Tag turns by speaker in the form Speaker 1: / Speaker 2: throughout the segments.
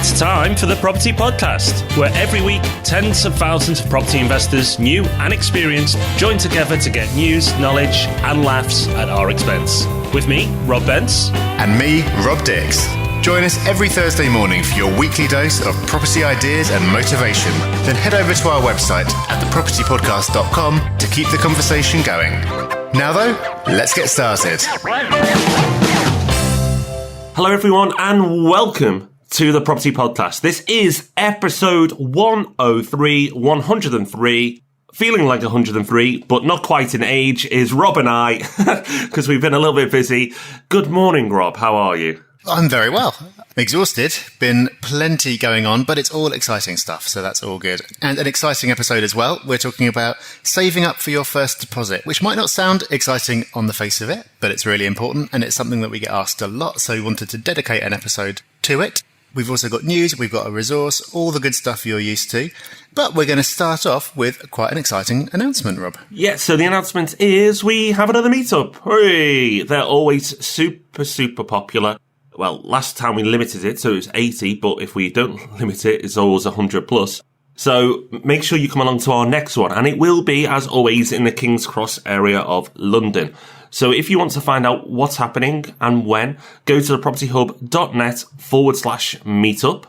Speaker 1: It's time for the Property Podcast, where every week tens of thousands of property investors, new and experienced, join together to get news, knowledge and laughs at our expense. With me, Rob Bence.
Speaker 2: And me, Rob Dix. Join us every Thursday morning for your weekly dose of property ideas and motivation. Then head over to our website at thepropertypodcast.com to keep the conversation going. Now though, let's get started.
Speaker 1: Hello everyone and welcome to the Property Podcast. This is episode 103. Feeling like 103, but not quite in age, is Rob and I, because we've been a little bit busy. Good morning, Rob. How are you?
Speaker 2: I'm very well. Exhausted. Been plenty going on, but it's all exciting stuff, so that's all good. And an exciting episode as well. We're talking about saving up for your first deposit, which might not sound exciting on the face of it, but it's really important, and it's something that we get asked a lot, so we wanted to dedicate an episode to it. We've also got news, we've got a resource, all the good stuff you're used to. But we're going to start off with quite an exciting announcement, Rob.
Speaker 1: Yeah, so the announcement is we have another meetup. Hooray! They're always super popular. Well, last time we limited it, so it was 80, but if we don't limit it, it's always 100 plus. So make sure you come along to our next one, and it will be, as always, in the King's Cross area of London. So if you want to find out what's happening and when, go to thepropertyhub.net/meetup.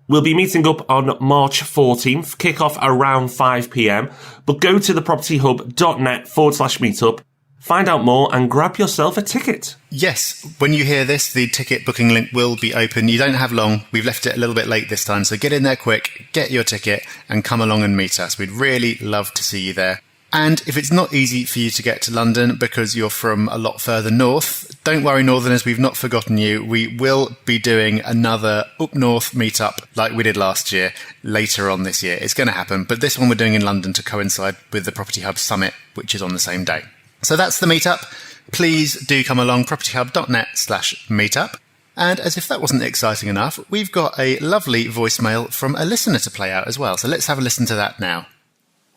Speaker 1: We'll be meeting up on March 14th, kick off around 5 p.m. But go to thepropertyhub.net/meetup, find out more and grab yourself a ticket.
Speaker 2: Yes, when you hear this, the ticket booking link will be open. You don't have long. We've left it a little bit late this time. So get in there quick, get your ticket and come along and meet us. We'd really love to see you there. And if it's not easy for you to get to London because you're from a lot further north, don't worry, Northerners, we've not forgotten you. We will be doing another up north meetup like we did last year, later on this year. It's going to happen, but this one we're doing in London to coincide with the Property Hub Summit, which is on the same day. So that's the meetup. Please do come along, propertyhub.net/meetup. And as if that wasn't exciting enough, we've got a lovely voicemail from a listener to play out as well. So let's have a listen to that now.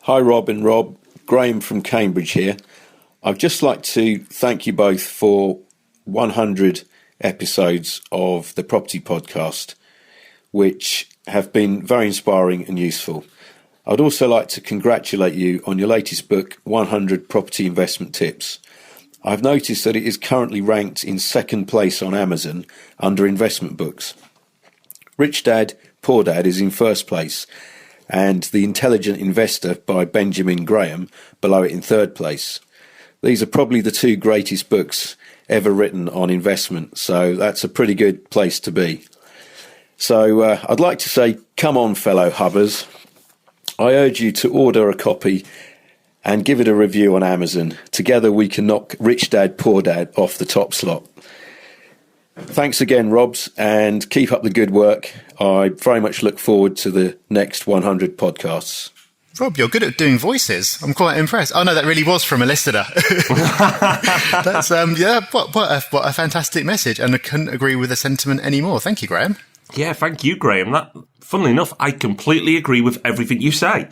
Speaker 3: Hi, Rob and Rob. Graham from Cambridge here. I'd just like to thank you both for 100 episodes of the Property Podcast, which have been very inspiring and useful. I'd also like to congratulate you on your latest book, 100 Property Investment Tips. I've noticed that it is currently ranked in second place on Amazon under investment books. Rich Dad, Poor Dad is in first place, and The Intelligent Investor by Benjamin Graham below it in third place. These are probably the two greatest books ever written on investment, so that's a pretty good place to be. So I'd like to say, come on, fellow hubbers. I urge you to order a copy and give it a review on Amazon. Together we can knock Rich Dad, Poor Dad off the top slot. Thanks again, Robs, and keep up the good work. I very much look forward to the next 100 podcasts.
Speaker 2: Rob, you're good at doing voices. I'm quite impressed. Oh no, that really was from a listener. That's what a fantastic message, and I couldn't agree with the sentiment anymore. Thank you, Graham.
Speaker 1: Yeah, thank you, Graham. Funnily enough, I completely agree with everything you say.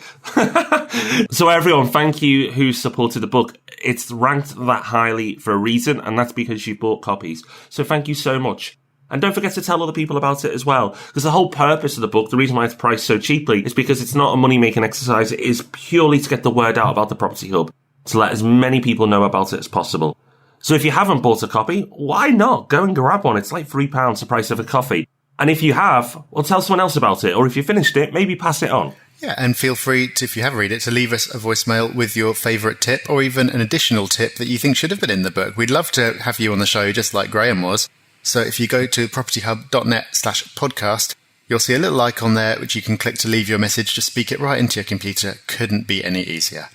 Speaker 1: So everyone, thank you who supported the book. It's ranked that highly for a reason, and that's because you bought copies. So thank you so much. And don't forget to tell other people about it as well, because the whole purpose of the book, the reason why it's priced so cheaply, is because it's not a money-making exercise. It is purely to get the word out about the Property Hub, to let as many people know about it as possible. So if you haven't bought a copy, why not? Go and grab one. It's like £3 the price of a coffee. And if you have, well, tell someone else about it. Or if you finished it, maybe pass it on.
Speaker 2: Yeah, and feel free to, if you have read it, to leave us a voicemail with your favourite tip or even an additional tip that you think should have been in the book. We'd love to have you on the show just like Graham was. So if you go to propertyhub.net/podcast, you'll see a little icon there which you can click to leave your message. Just speak it right into your computer. Couldn't be any easier.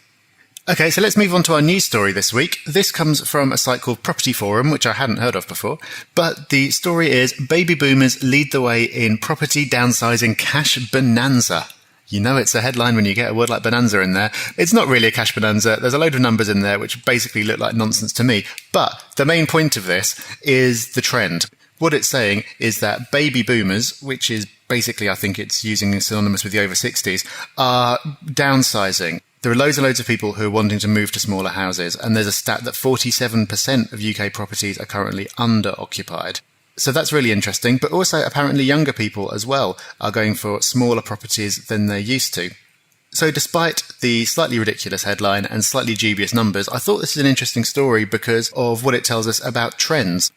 Speaker 2: Okay, so let's move on to our news story this week. This comes from a site called Property Forum, which I hadn't heard of before. But the story is, baby boomers lead the way in property downsizing cash bonanza. You know it's a headline when you get a word like bonanza in there. It's not really a cash bonanza. There's a load of numbers in there which basically look like nonsense to me. But the main point of this is the trend. What it's saying is that baby boomers, which is basically, I think it's using synonymous with the over 60s, are downsizing. There are loads and loads of people who are wanting to move to smaller houses, and there's a stat that 47% of UK properties are currently under-occupied. So that's really interesting. But also apparently younger people as well are going for smaller properties than they're used to. So despite the slightly ridiculous headline and slightly dubious numbers, I thought this is an interesting story because of what it tells us about trends.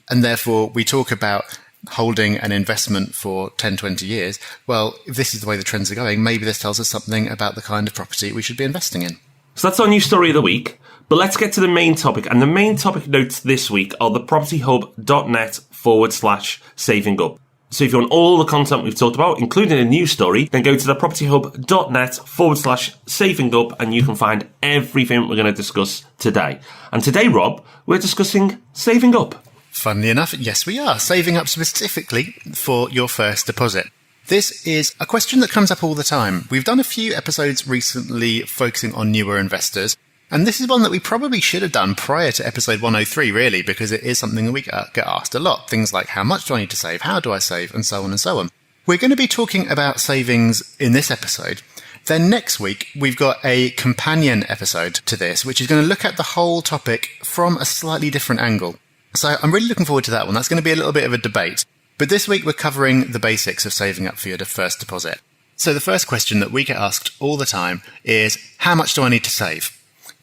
Speaker 2: And therefore, we talk about holding an investment for 10, 20 years. Well, if this is the way the trends are going, maybe this tells us something about the kind of property we should be investing in.
Speaker 1: So that's our new story of the week. But let's get to the main topic. And the main topic notes this week are the propertyhub.net/saving up. So if you want all the content we've talked about, including a news story, then go to the propertyhub.net/saving up and you can find everything we're going to discuss today. And today, Rob, we're discussing saving up.
Speaker 2: Funnily enough, yes, we are. Saving up specifically for your first deposit. This is a question that comes up all the time. We've done a few episodes recently focusing on newer investors. And this is one that we probably should have done prior to episode 103, really, because it is something that we get asked a lot. Things like, how much do I need to save? How do I save? And so on and so on. We're going to be talking about savings in this episode. Then next week, we've got a companion episode to this, which is going to look at the whole topic from a slightly different angle. So I'm really looking forward to that one. That's going to be a little bit of a debate. But this week, we're covering the basics of saving up for your first deposit. So the first question that we get asked all the time is, how much do I need to save?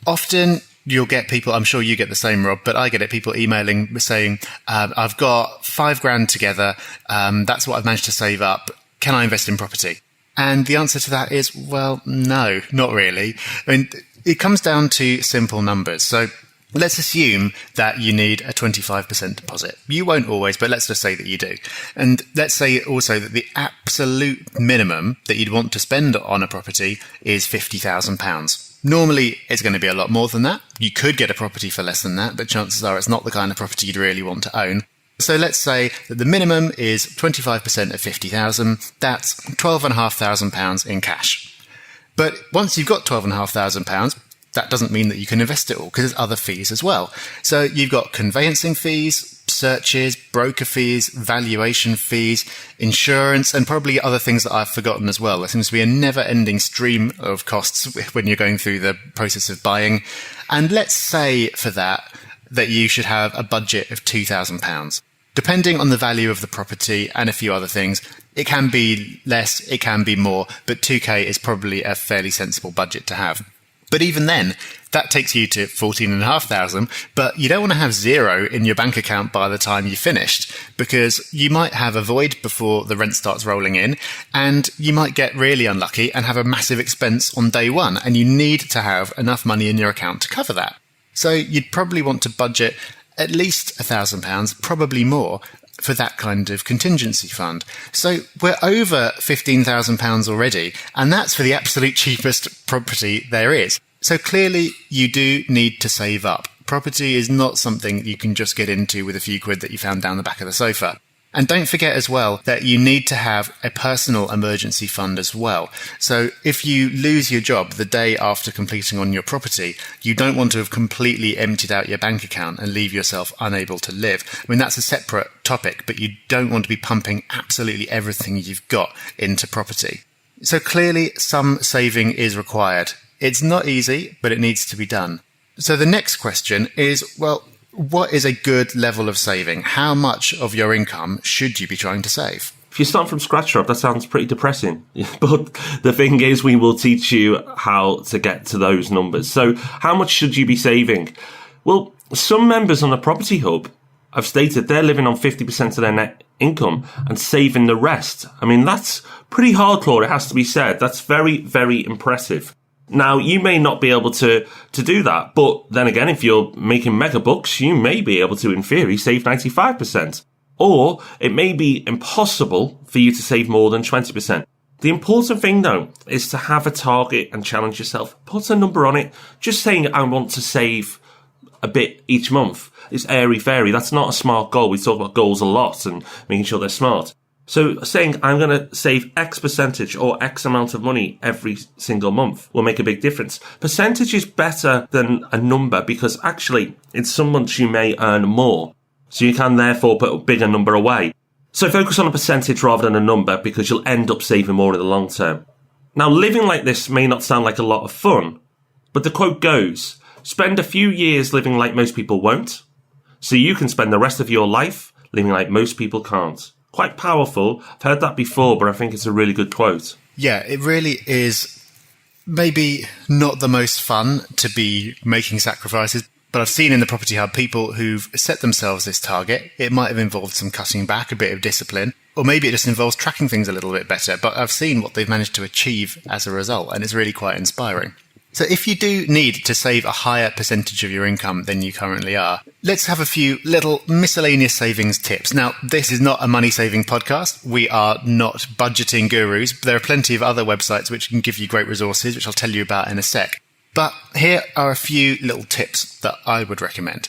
Speaker 2: Often you'll get people, I'm sure you get the same, Rob, but I get it, people emailing saying, I've got $5,000 together. That's what I've managed to save up. Can I invest in property? And the answer to that is, well, no, not really. I mean, it comes down to simple numbers. So let's assume that you need a 25% deposit. You won't always, but let's just say that you do. And let's say also that the absolute minimum that you'd want to spend on a property is £50,000. Normally, it's going to be a lot more than that. You could get a property for less than that, but chances are it's not the kind of property you'd really want to own. So let's say that the minimum is 25% of 50,000. That's £12,500 in cash. But once you've got £12,500, that doesn't mean that you can invest it all, because there's other fees as well. So you've got conveyancing fees, searches, broker fees, valuation fees, insurance, and probably other things that I've forgotten as well. There seems to be a never-ending stream of costs when you're going through the process of buying. And let's say for that you should have a budget of £2,000. Depending on the value of the property and a few other things, it can be less, it can be more, but 2K is probably a fairly sensible budget to have. But even then, that takes you to 14,500, but you don't want to have zero in your bank account by the time you're finished, because you might have a void before the rent starts rolling in, and you might get really unlucky and have a massive expense on day one, and you need to have enough money in your account to cover that. So you'd probably want to budget at least £1,000, probably more, for that kind of contingency fund. So we're over £15,000 already, and that's for the absolute cheapest property there is. So clearly you do need to save up. Property is not something you can just get into with a few quid that you found down the back of the sofa. And don't forget as well that you need to have a personal emergency fund as well. So if you lose your job the day after completing on your property, you don't want to have completely emptied out your bank account and leave yourself unable to live. I mean, that's a separate topic, but you don't want to be pumping absolutely everything you've got into property. So clearly some saving is required. It's not easy, but it needs to be done. So the next question is, well, what is a good level of saving? How much of your income should you be trying to save?
Speaker 1: If you start from scratch, Rob, that sounds pretty depressing. But the thing is, we will teach you how to get to those numbers. So how much should you be saving? Well, some members on the Property Hub have stated they're living on 50% of their net income and saving the rest. I mean, that's pretty hardcore, it has to be said. That's very, very impressive. Now, you may not be able to do that, but then again, if you're making mega bucks, you may be able to, in theory, save 95%. Or it may be impossible for you to save more than 20%. The important thing, though, is to have a target and challenge yourself. Put a number on it. Just saying, I want to save a bit each month is airy-fairy. That's not a smart goal. We talk about goals a lot and making sure they're smart. So saying I'm going to save X percentage or X amount of money every single month will make a big difference. Percentage is better than a number because actually in some months you may earn more. So you can therefore put a bigger number away. So focus on a percentage rather than a number because you'll end up saving more in the long term. Now, living like this may not sound like a lot of fun, but the quote goes, spend a few years living like most people won't, so you can spend the rest of your life living like most people can't. Quite powerful. I've heard that before, but I think it's a really good quote.
Speaker 2: Yeah, it really is. Maybe not the most fun to be making sacrifices, but I've seen in the Property Hub people who've set themselves this target. It might have involved some cutting back, a bit of discipline, or maybe it just involves tracking things a little bit better, but I've seen what they've managed to achieve as a result, and it's really quite inspiring. So if you do need to save a higher percentage of your income than you currently are, let's have a few little miscellaneous savings tips. Now, this is not a money-saving podcast. We are not budgeting gurus. There are plenty of other websites which can give you great resources, which I'll tell you about in a sec. But here are a few little tips that I would recommend.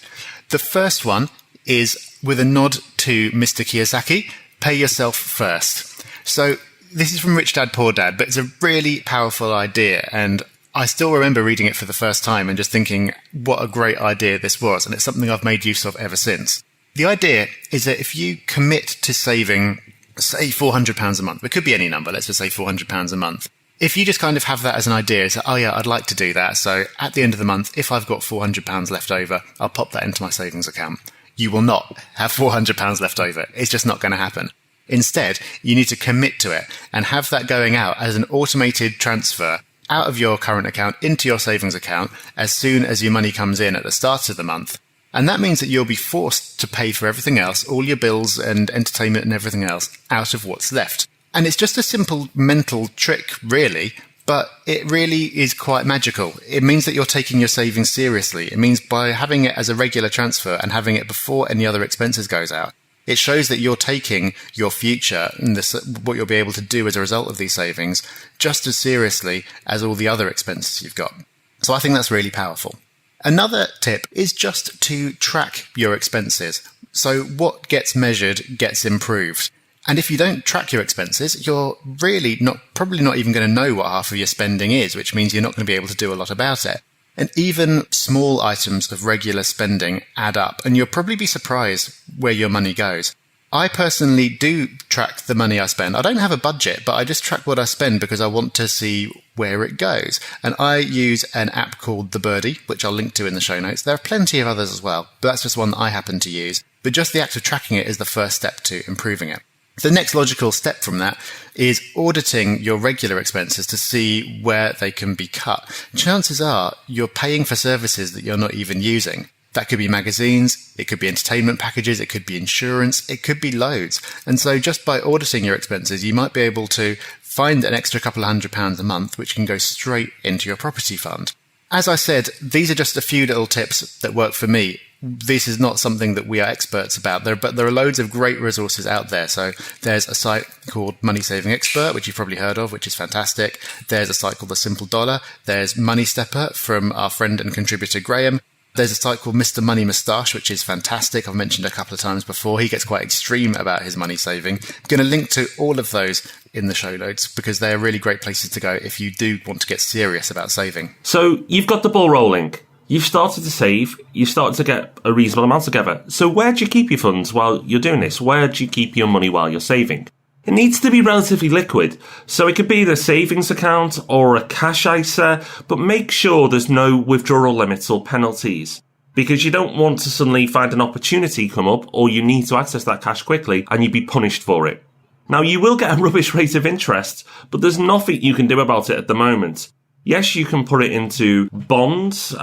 Speaker 2: The first one is, with a nod to Mr. Kiyosaki, pay yourself first. So this is from Rich Dad, Poor Dad, but it's a really powerful idea, and I still remember reading it for the first time and just thinking what a great idea this was, and it's something I've made use of ever since. The idea is that if you commit to saving, say, £400 a month, it could be any number, let's just say £400 a month. If you just kind of have that as an idea, say, oh yeah, I'd like to do that, so at the end of the month, if I've got £400 left over, I'll pop that into my savings account. You will not have £400 left over. It's just not going to happen. Instead, you need to commit to it and have that going out as an automated transfer out of your current account into your savings account as soon as your money comes in at the start of the month. And that means that you'll be forced to pay for everything else, all your bills and entertainment and everything else, out of what's left. And it's just a simple mental trick, really, but it really is quite magical. It means that you're taking your savings seriously. It means by having it as a regular transfer and having it before any other expenses goes out, it shows that you're taking your future and what you'll be able to do as a result of these savings just as seriously as all the other expenses you've got. So I think that's really powerful. Another tip is just to track your expenses. So what gets measured gets improved. And if you don't track your expenses, you're really probably not even going to know what half of your spending is, which means you're not going to be able to do a lot about it. And even small items of regular spending add up, and you'll probably be surprised where your money goes. I personally do track the money I spend. I don't have a budget, but I just track what I spend because I want to see where it goes. And I use an app called The Birdie, which I'll link to in the show notes. There are plenty of others as well, but that's just one that I happen to use. But just the act of tracking it is the first step to improving it. The next logical step from that is auditing your regular expenses to see where they can be cut. Chances are you're paying for services that you're not even using. That could be magazines, it could be entertainment packages, it could be insurance, it could be loads. And so just by auditing your expenses, you might be able to find an extra couple of £100 a month, which can go straight into your property fund. As I said, these are just a few little tips that work for me. This is not something that we are experts about, but there are loads of great resources out there. So there's a site called Money Saving Expert, which you've probably heard of, which is fantastic. There's a site called The Simple Dollar. There's Money Stepper from our friend and contributor Graham. There's a site called Mr. Money Moustache, which is fantastic. I've mentioned a couple of times before. He gets quite extreme about his money saving. I'm going to link to all of those in the show notes because they're really great places to go if you do want to get serious about saving.
Speaker 1: So you've got the ball rolling. You've started to save. You've started to get a reasonable amount together. So where do you keep your funds while you're doing this? Where do you keep your money while you're saving? It needs to be relatively liquid. So it could be the savings account or a cash ISA, but make sure there's no withdrawal limits or penalties because you don't want to suddenly find an opportunity come up or you need to access that cash quickly and you'd be punished for it. Now, you will get a rubbish rate of interest, but there's nothing you can do about it at the moment. Yes, you can put it into bonds,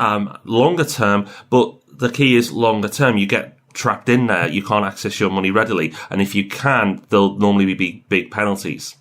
Speaker 1: longer term, but the key is longer term. You get trapped in there. You can't access your money readily. And if you can, there'll normally be big penalties.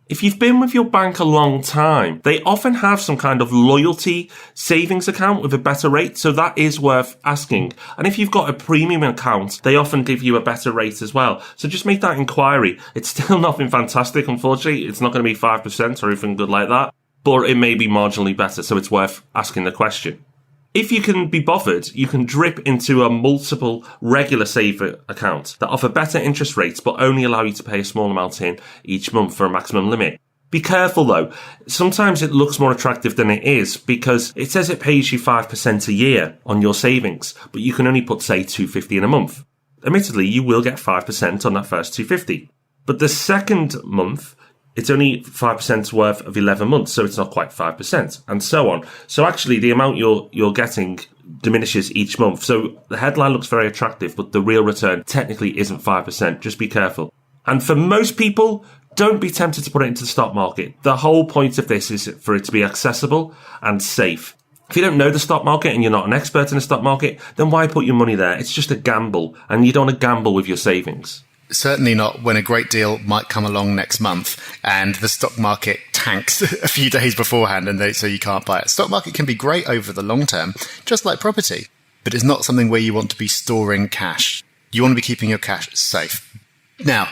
Speaker 1: If you've been with your bank a long time, they often have some kind of loyalty savings account with a better rate. So that is worth asking. And if you've got a premium account, they often give you a better rate as well. So just make that inquiry. It's still nothing fantastic, unfortunately. It's not going to be 5% or anything good like that. But it may be marginally better, so it's worth asking the question. If you can be bothered, you can drip into a multiple regular saver account that offer better interest rates but only allow you to pay a small amount in each month for a maximum limit. Be careful though. Sometimes it looks more attractive than it is because it says it pays you 5% a year on your savings, but you can only put, say, $250 in a month. Admittedly, you will get 5% on that first $250. But the second month, it's only 5% worth of 11 months, so it's not quite 5%, and so on. So actually, the amount you're getting diminishes each month. So the headline looks very attractive, but the real return technically isn't 5%. Just be careful. And for most people, don't be tempted to put it into the stock market. The whole point of this is for it to be accessible and safe. If you don't know the stock market and you're not an expert in the stock market, then why put your money there? It's just a gamble, and you don't want to gamble with your savings.
Speaker 2: Certainly not when a great deal might come along next month and the stock market tanks a few days beforehand so you can't buy it. Stock market can be great over the long term, just like property, but it's not something where you want to be storing cash. You want to be keeping your cash safe. Now,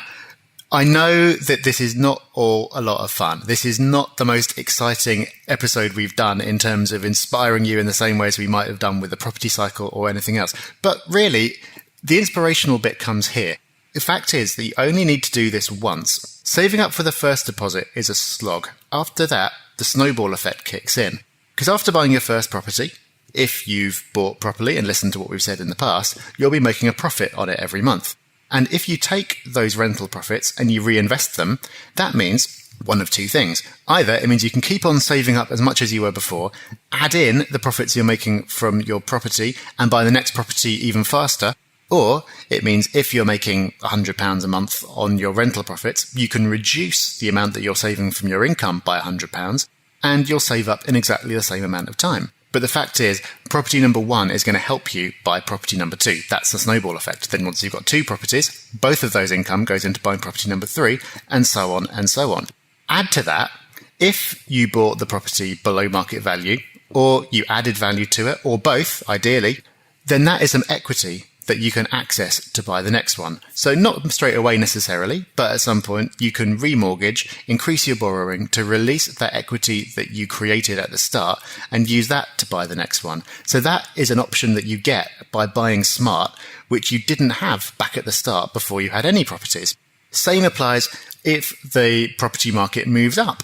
Speaker 2: I know that this is not all a lot of fun. This is not the most exciting episode we've done in terms of inspiring you in the same way as we might have done with the property cycle or anything else. But really, the inspirational bit comes here. The fact is that you only need to do this once. Saving up for the first deposit is a slog. After that, the snowball effect kicks in. Because after buying your first property, if you've bought properly and listened to what we've said in the past, you'll be making a profit on it every month. And if you take those rental profits and you reinvest them, that means one of two things. Either it means you can keep on saving up as much as you were before, add in the profits you're making from your property and buy the next property even faster, or it means if you're making £100 a month on your rental profits, you can reduce the amount that you're saving from your income by £100 and you'll save up in exactly the same amount of time. But the fact is, property number one is going to help you buy property number two. That's the snowball effect. Then once you've got two properties, both of those income goes into buying property number three, and so on and so on. Add to that, if you bought the property below market value, or you added value to it, or both, ideally, then that is some equity that you can access to buy the next one. So not straight away necessarily, but at some point you can remortgage, increase your borrowing to release that equity that you created at the start and use that to buy the next one. So that is an option that you get by buying smart, which you didn't have back at the start before you had any properties. Same applies if the property market moves up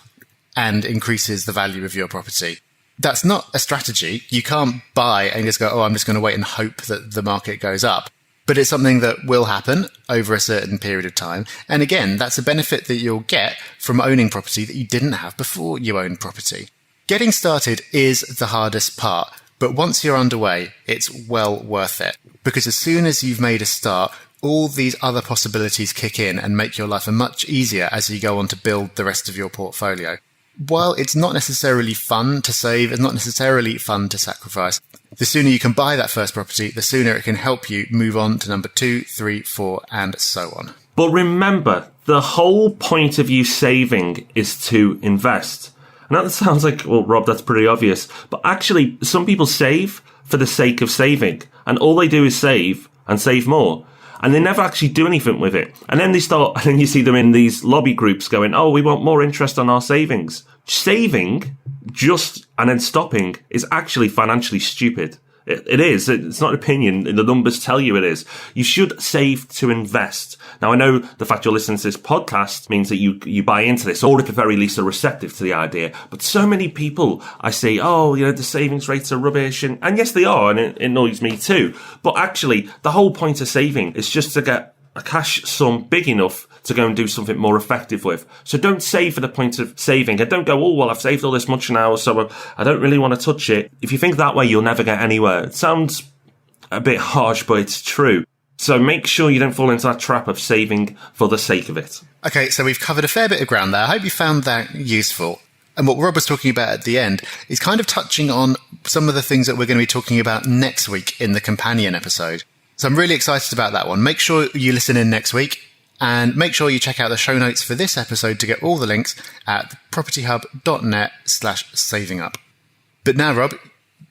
Speaker 2: and increases the value of your property. That's not a strategy. You can't buy and just go, I'm just going to wait and hope that the market goes up. But it's something that will happen over a certain period of time. And again, that's a benefit that you'll get from owning property that you didn't have before you owned property. Getting started is the hardest part, but once you're underway, it's well worth it. Because as soon as you've made a start, all these other possibilities kick in and make your life much easier as you go on to build the rest of your portfolio. While it's not necessarily fun to save, it's not necessarily fun to sacrifice, the sooner you can buy that first property, the sooner it can help you move on to number 2, 3, 4, and so on.
Speaker 1: But remember, the whole point of you saving is to invest. And that sounds like, well, Rob, that's pretty obvious. But actually, some people save for the sake of saving. And all they do is save and save more. And they never actually do anything with it. And then and then you see them in these lobby groups going, we want more interest on our savings. Saving and then stopping is actually financially stupid. It is. It's not an opinion. The numbers tell you it is. You should save to invest. Now, I know the fact you're listening to this podcast means that you buy into this, or at the very least are receptive to the idea. But so many people, I say, the savings rates are rubbish. And yes, they are. And it annoys me too. But actually, the whole point of saving is just to get a cash sum big enough to go and do something more effective with. So don't save for the point of saving. And don't go, I've saved all this much now, so I don't really want to touch it. If you think that way, you'll never get anywhere. It sounds a bit harsh, but it's true. So make sure you don't fall into that trap of saving for the sake of it.
Speaker 2: Okay, so we've covered a fair bit of ground there. I hope you found that useful. And what Rob was talking about at the end is kind of touching on some of the things that we're going to be talking about next week in the companion episode. So I'm really excited about that one. Make sure you listen in next week. And make sure you check out the show notes for this episode to get all the links at propertyhub.net/savingup. But now, Rob,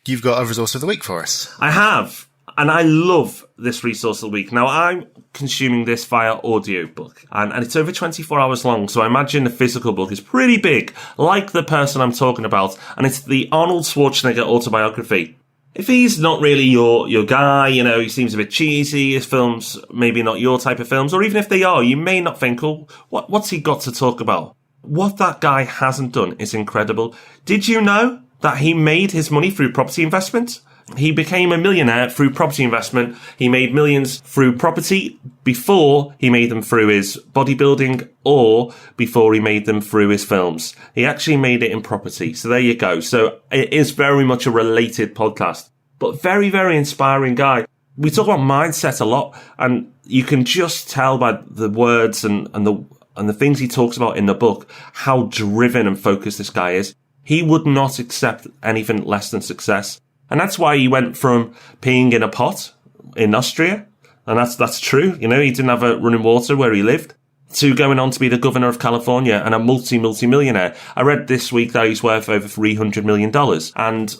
Speaker 2: you've got a resource of the week for us.
Speaker 1: I have. And I love this resource of the week. Now, I'm consuming this via audiobook. And it's over 24 hours long. So I imagine the physical book is pretty big, like the person I'm talking about. And it's the Arnold Schwarzenegger autobiography. If he's not really your guy, he seems a bit cheesy, his films maybe not your type of films, or even if they are, you may not think, what's he got to talk about? What that guy hasn't done is incredible. Did you know that he made his money through property investment? He became a millionaire through property investment. He made millions through property before he made them through his bodybuilding or before he made them through his films. He actually made it in property. So there you go. So it is very much a related podcast. but very, very inspiring guy. We talk about mindset a lot, and you can just tell by the words and the things he talks about in the book how driven and focused this guy is. He would not accept anything less than success. And that's why he went from peeing in a pot in Austria, and that's true. You know, he didn't have a running water where he lived, to going on to be the governor of California and a multi-millionaire. I read this week that he's worth over $300 million. And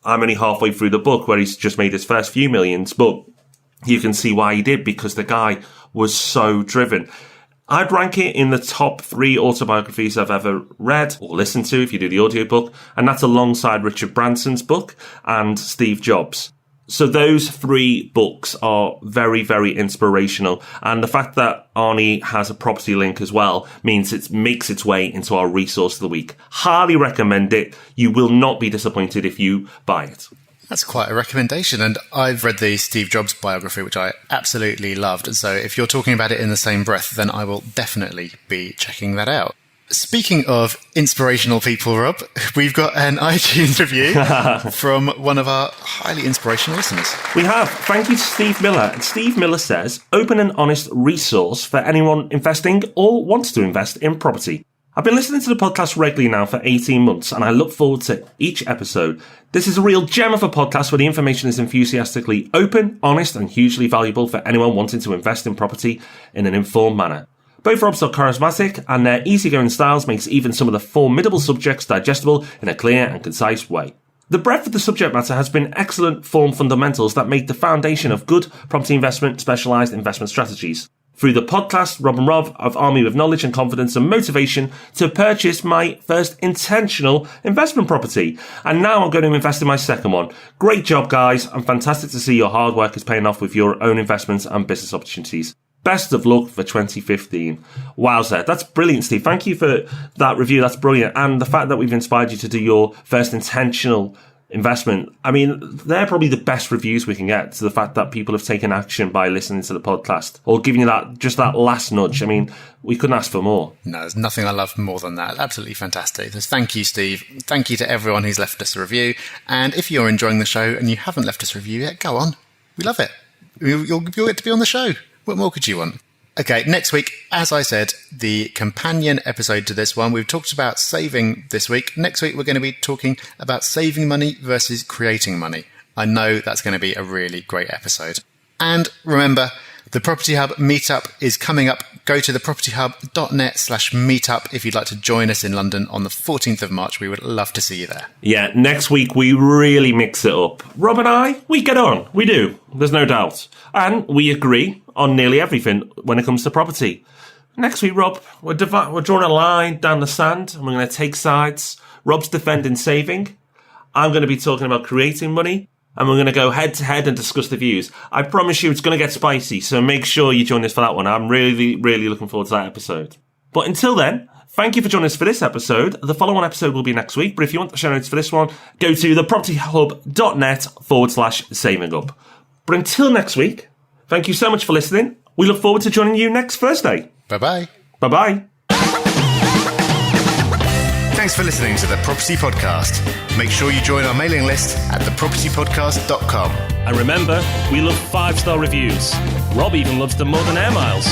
Speaker 1: I'm only halfway through the book where he's just made his first few millions, but you can see why he did, because the guy was so driven. I'd rank it in the top 3 autobiographies I've ever read or listened to if you do the audiobook, and that's alongside Richard Branson's book and Steve Jobs. So those 3 books are very, very inspirational. And the fact that Arnie has a property link as well means it makes its way into our resource of the week. Highly recommend it. You will not be disappointed if you buy it.
Speaker 2: That's quite a recommendation. And I've read the Steve Jobs biography, which I absolutely loved. And so if you're talking about it in the same breath, then I will definitely be checking that out. Speaking of inspirational people, Rob, we've got an iTunes review from one of our highly inspirational listeners.
Speaker 1: We have. Thank you to Steve Miller. And Steve Miller says, open and honest resource for anyone investing or wants to invest in property. I've been listening to the podcast regularly now for 18 months, and I look forward to each episode. This is a real gem of a podcast where the information is enthusiastically open, honest, and hugely valuable for anyone wanting to invest in property in an informed manner. Both Robs are charismatic, and their easygoing styles makes even some of the formidable subjects digestible in a clear and concise way. The breadth of the subject matter has been excellent form fundamentals that make the foundation of good property investment specialised investment strategies. Through the podcast, Rob and Rob have armed me with knowledge and confidence and motivation to purchase my first intentional investment property. And now I'm going to invest in my second one. Great job, guys, and fantastic to see your hard work is paying off with your own investments and business opportunities. Best of luck for 2015. Wowza, that's brilliant, Steve. Thank you for that review. That's brilliant. And the fact that we've inspired you to do your first intentional investment. I mean, they're probably the best reviews we can get, to the fact that people have taken action by listening to the podcast or giving you that last nudge. I mean, we couldn't ask for more.
Speaker 2: No, there's nothing I love more than that. Absolutely fantastic. Thank you, Steve. Thank you to everyone who's left us a review. And if you're enjoying the show and you haven't left us a review yet, go on. We love it. You'll get to be on the show. What more could you want? Okay, next week, as I said, the companion episode to this one, we've talked about saving this week. Next week, we're going to be talking about saving money versus creating money. I know that's going to be a really great episode. And remember, the Property Hub meetup is coming up. Go to thepropertyhub.net/meetup if you'd like to join us in London on the 14th of March. We would love to see you there.
Speaker 1: Yeah, next week we really mix it up. Rob and I, we get on. We do. There's no doubt. And we agree on nearly everything when it comes to property. Next week, Rob, we're drawing a line down the sand and we're going to take sides. Rob's defending saving. I'm going to be talking about creating money. And we're going to go head to head and discuss the views. I promise you it's going to get spicy, so make sure you join us for that one. I'm really, really looking forward to that episode. But until then, thank you for joining us for this episode. The following episode will be next week, but if you want the show notes for this one, go to thepropertyhub.net/saving up. But until next week, thank you so much for listening. We look forward to joining you next Thursday.
Speaker 2: Bye-bye.
Speaker 1: Bye-bye.
Speaker 2: Thanks for listening to The Property Podcast. Make sure you join our mailing list at thepropertypodcast.com.
Speaker 1: And remember, we love 5-star reviews. Rob even loves them more than air miles.